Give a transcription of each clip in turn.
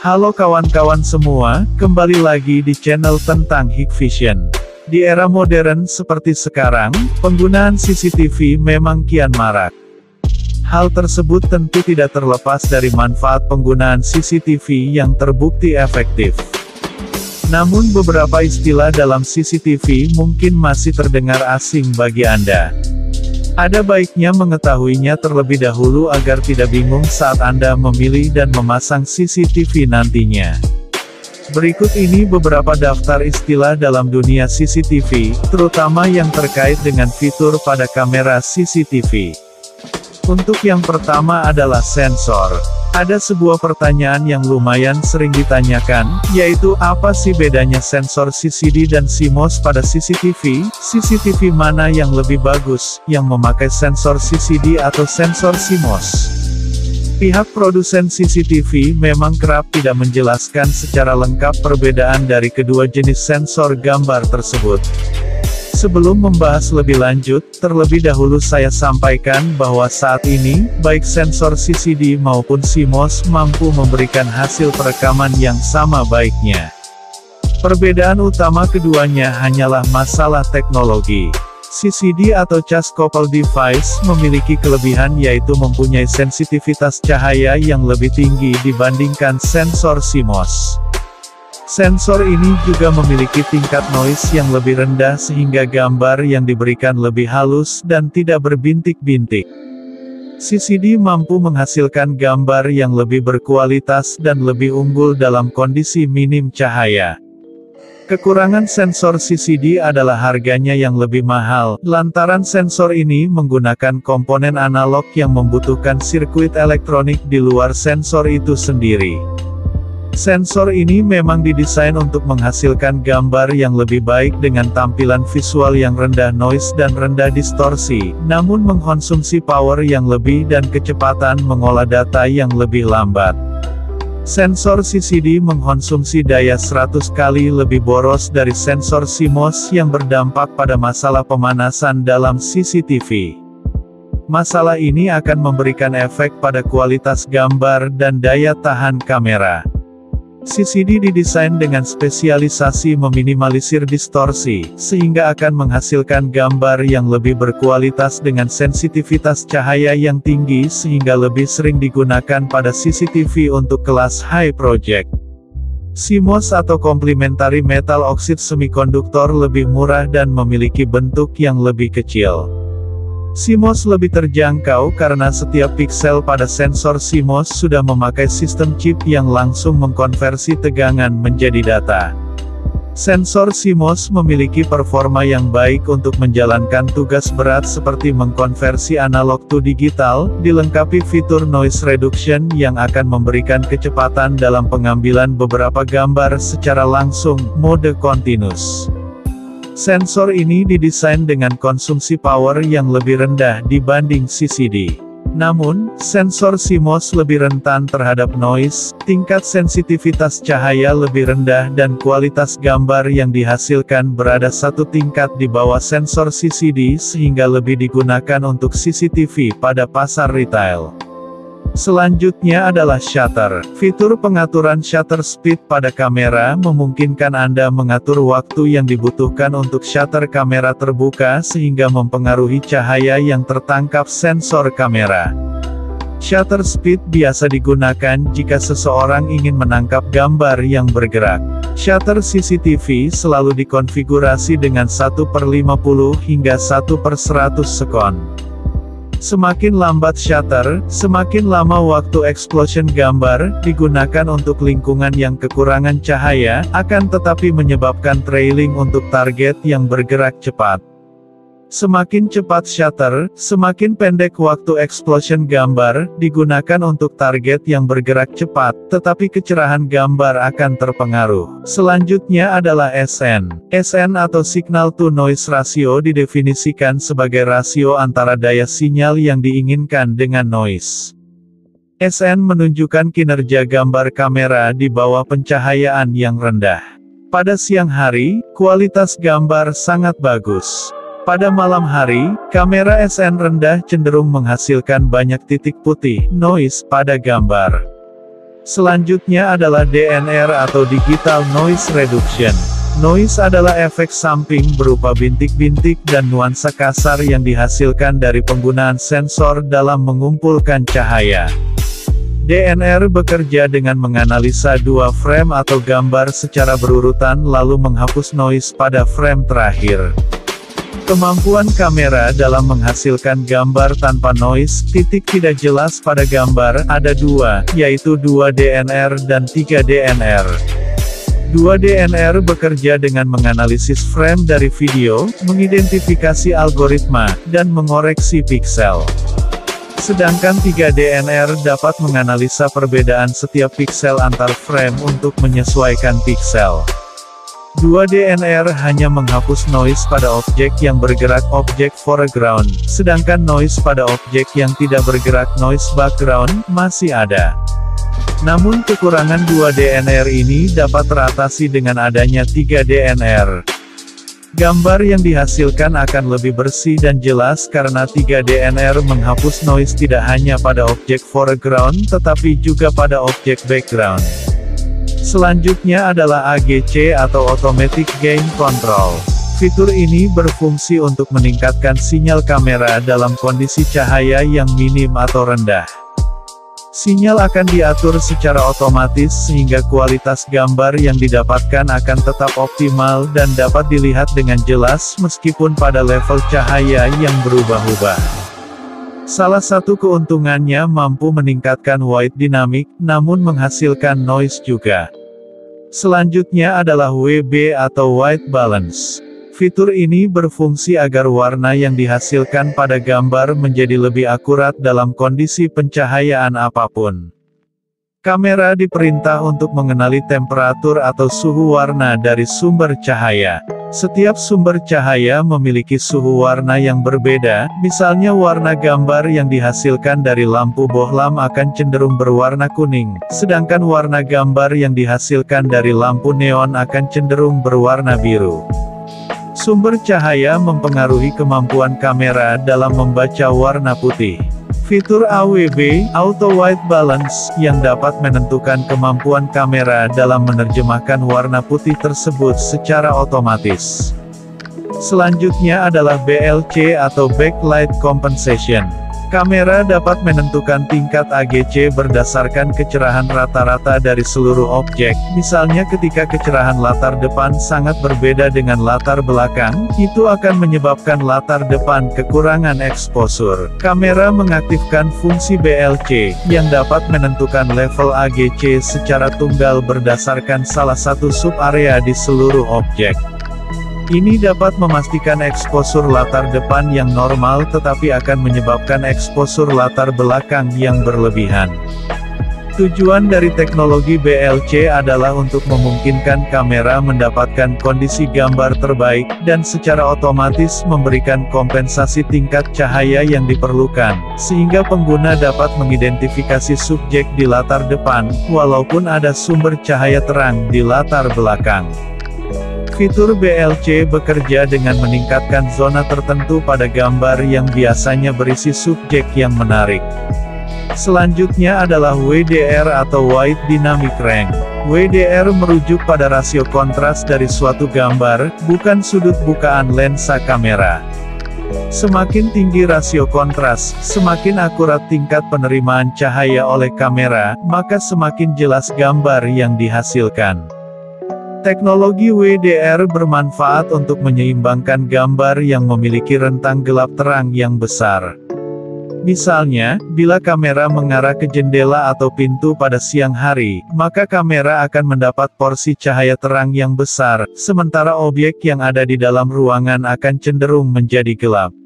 Halo kawan-kawan semua, kembali lagi di channel tentang Hikvision. Di era modern seperti sekarang, penggunaan CCTV memang kian marak. Hal tersebut tentu tidak terlepas dari manfaat penggunaan CCTV yang terbukti efektif. Namun beberapa istilah dalam CCTV mungkin masih terdengar asing bagi Anda. Ada baiknya mengetahuinya terlebih dahulu agar tidak bingung saat Anda memilih dan memasang CCTV nantinya. Berikut ini beberapa daftar istilah dalam dunia CCTV, terutama yang terkait dengan fitur pada kamera CCTV. Untuk yang pertama adalah sensor. Ada sebuah pertanyaan yang lumayan sering ditanyakan, yaitu apa sih bedanya sensor CCD dan CMOS pada CCTV? CCTV mana yang lebih bagus, yang memakai sensor CCD atau sensor CMOS? Pihak produsen CCTV memang kerap tidak menjelaskan secara lengkap perbedaan dari kedua jenis sensor gambar tersebut. Sebelum membahas lebih lanjut, terlebih dahulu saya sampaikan bahwa saat ini, baik sensor CCD maupun CMOS mampu memberikan hasil perekaman yang sama baiknya. Perbedaan utama keduanya hanyalah masalah teknologi. CCD atau Charge Coupled Device memiliki kelebihan yaitu mempunyai sensitivitas cahaya yang lebih tinggi dibandingkan sensor CMOS. Sensor ini juga memiliki tingkat noise yang lebih rendah sehingga gambar yang diberikan lebih halus dan tidak berbintik-bintik. CCD mampu menghasilkan gambar yang lebih berkualitas dan lebih unggul dalam kondisi minim cahaya. Kekurangan sensor CCD adalah harganya yang lebih mahal, lantaran sensor ini menggunakan komponen analog yang membutuhkan sirkuit elektronik di luar sensor itu sendiri. Sensor ini memang didesain untuk menghasilkan gambar yang lebih baik dengan tampilan visual yang rendah noise dan rendah distorsi, namun mengkonsumsi power yang lebih dan kecepatan mengolah data yang lebih lambat. Sensor CCD mengkonsumsi daya 100 kali lebih boros dari sensor CMOS yang berdampak pada masalah pemanasan dalam CCTV. Masalah ini akan memberikan efek pada kualitas gambar dan daya tahan kamera. CCD didesain dengan spesialisasi meminimalisir distorsi, sehingga akan menghasilkan gambar yang lebih berkualitas dengan sensitivitas cahaya yang tinggi sehingga lebih sering digunakan pada CCTV untuk kelas high project. CMOS atau Complementary Metal Oxide Semiconductor lebih murah dan memiliki bentuk yang lebih kecil. CMOS lebih terjangkau karena setiap piksel pada sensor CMOS sudah memakai sistem chip yang langsung mengkonversi tegangan menjadi data. Sensor CMOS memiliki performa yang baik untuk menjalankan tugas berat seperti mengkonversi analog to digital, dilengkapi fitur noise reduction yang akan memberikan kecepatan dalam pengambilan beberapa gambar secara langsung, mode continuous. Sensor ini didesain dengan konsumsi power yang lebih rendah dibanding CCD. Namun, sensor CMOS lebih rentan terhadap noise, tingkat sensitivitas cahaya lebih rendah dan kualitas gambar yang dihasilkan berada satu tingkat di bawah sensor CCD sehingga lebih digunakan untuk CCTV pada pasar retail. Selanjutnya adalah shutter. Fitur pengaturan shutter speed pada kamera memungkinkan Anda mengatur waktu yang dibutuhkan untuk shutter kamera terbuka sehingga mempengaruhi cahaya yang tertangkap sensor kamera. Shutter speed biasa digunakan jika seseorang ingin menangkap gambar yang bergerak. Shutter CCTV selalu dikonfigurasi dengan 1/50 hingga 1/100 sekon. Semakin lambat shutter, semakin lama waktu explosion gambar, digunakan untuk lingkungan yang kekurangan cahaya, akan tetapi menyebabkan trailing untuk target yang bergerak cepat. Semakin cepat shutter, semakin pendek waktu explosion gambar, digunakan untuk target yang bergerak cepat, tetapi kecerahan gambar akan terpengaruh. Selanjutnya adalah SN. SN atau Signal to Noise Ratio didefinisikan sebagai rasio antara daya sinyal yang diinginkan dengan noise. SN menunjukkan kinerja gambar kamera di bawah pencahayaan yang rendah. Pada siang hari, kualitas gambar sangat bagus. Pada malam hari, kamera SN rendah cenderung menghasilkan banyak titik putih, noise, pada gambar. Selanjutnya adalah DNR atau Digital Noise Reduction. Noise adalah efek samping berupa bintik-bintik dan nuansa kasar yang dihasilkan dari penggunaan sensor dalam mengumpulkan cahaya. DNR bekerja dengan menganalisa dua frame atau gambar secara berurutan lalu menghapus noise pada frame terakhir. Kemampuan kamera dalam menghasilkan gambar tanpa noise, tidak jelas pada gambar, ada dua, yaitu 2 DNR dan 3 DNR. 2 DNR bekerja dengan menganalisis frame dari video, mengidentifikasi algoritma, dan mengoreksi piksel. Sedangkan 3 DNR dapat menganalisa perbedaan setiap piksel antar frame untuk menyesuaikan piksel. 2 DNR hanya menghapus noise pada objek yang bergerak objek foreground, sedangkan noise pada objek yang tidak bergerak noise background, masih ada. Namun kekurangan 2 DNR ini dapat teratasi dengan adanya 3 DNR. Gambar yang dihasilkan akan lebih bersih dan jelas karena 3 DNR menghapus noise tidak hanya pada objek foreground tetapi juga pada objek background. Selanjutnya adalah AGC atau Automatic Gain Control. Fitur ini berfungsi untuk meningkatkan sinyal kamera dalam kondisi cahaya yang minim atau rendah. Sinyal akan diatur secara otomatis sehingga kualitas gambar yang didapatkan akan tetap optimal dan dapat dilihat dengan jelas meskipun pada level cahaya yang berubah-ubah. Salah satu keuntungannya mampu meningkatkan white dynamic, namun menghasilkan noise juga. Selanjutnya adalah WB atau White Balance. Fitur ini berfungsi agar warna yang dihasilkan pada gambar menjadi lebih akurat dalam kondisi pencahayaan apapun. Kamera diperintah untuk mengenali temperatur atau suhu warna dari sumber cahaya. Setiap sumber cahaya memiliki suhu warna yang berbeda, misalnya warna gambar yang dihasilkan dari lampu bohlam akan cenderung berwarna kuning, sedangkan warna gambar yang dihasilkan dari lampu neon akan cenderung berwarna biru. Sumber cahaya mempengaruhi kemampuan kamera dalam membaca warna putih. Fitur AWB, Auto White Balance, yang dapat menentukan kemampuan kamera dalam menerjemahkan warna putih tersebut secara otomatis. Selanjutnya adalah BLC atau Backlight Compensation. Kamera dapat menentukan tingkat AGC berdasarkan kecerahan rata-rata dari seluruh objek, misalnya ketika kecerahan latar depan sangat berbeda dengan latar belakang, itu akan menyebabkan latar depan kekurangan eksposur. Kamera mengaktifkan fungsi BLC, yang dapat menentukan level AGC secara tunggal berdasarkan salah satu sub-area di seluruh objek. Ini dapat memastikan eksposur latar depan yang normal tetapi akan menyebabkan eksposur latar belakang yang berlebihan. Tujuan dari teknologi BLC adalah untuk memungkinkan kamera mendapatkan kondisi gambar terbaik, dan secara otomatis memberikan kompensasi tingkat cahaya yang diperlukan, sehingga pengguna dapat mengidentifikasi subjek di latar depan, walaupun ada sumber cahaya terang di latar belakang. Fitur BLC bekerja dengan meningkatkan zona tertentu pada gambar yang biasanya berisi subjek yang menarik. Selanjutnya adalah WDR atau White Dynamic Range. WDR merujuk pada rasio kontras dari suatu gambar, bukan sudut bukaan lensa kamera. Semakin tinggi rasio kontras, semakin akurat tingkat penerimaan cahaya oleh kamera, maka semakin jelas gambar yang dihasilkan. Teknologi WDR bermanfaat untuk menyeimbangkan gambar yang memiliki rentang gelap terang yang besar. Misalnya, bila kamera mengarah ke jendela atau pintu pada siang hari, maka kamera akan mendapat porsi cahaya terang yang besar, sementara objek yang ada di dalam ruangan akan cenderung menjadi gelap.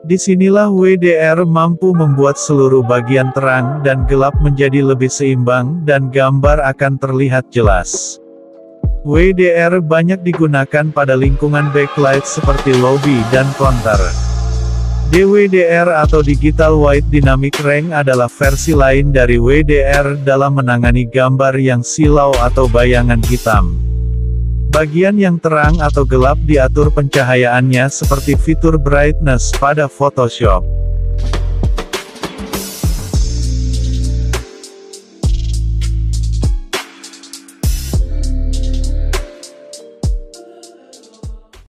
Disinilah WDR mampu membuat seluruh bagian terang dan gelap menjadi lebih seimbang dan gambar akan terlihat jelas. WDR banyak digunakan pada lingkungan backlight seperti lobby dan counter. DWDR atau Digital White Dynamic Range adalah versi lain dari WDR dalam menangani gambar yang silau atau bayangan hitam. Bagian yang terang atau gelap diatur pencahayaannya seperti fitur brightness pada Photoshop.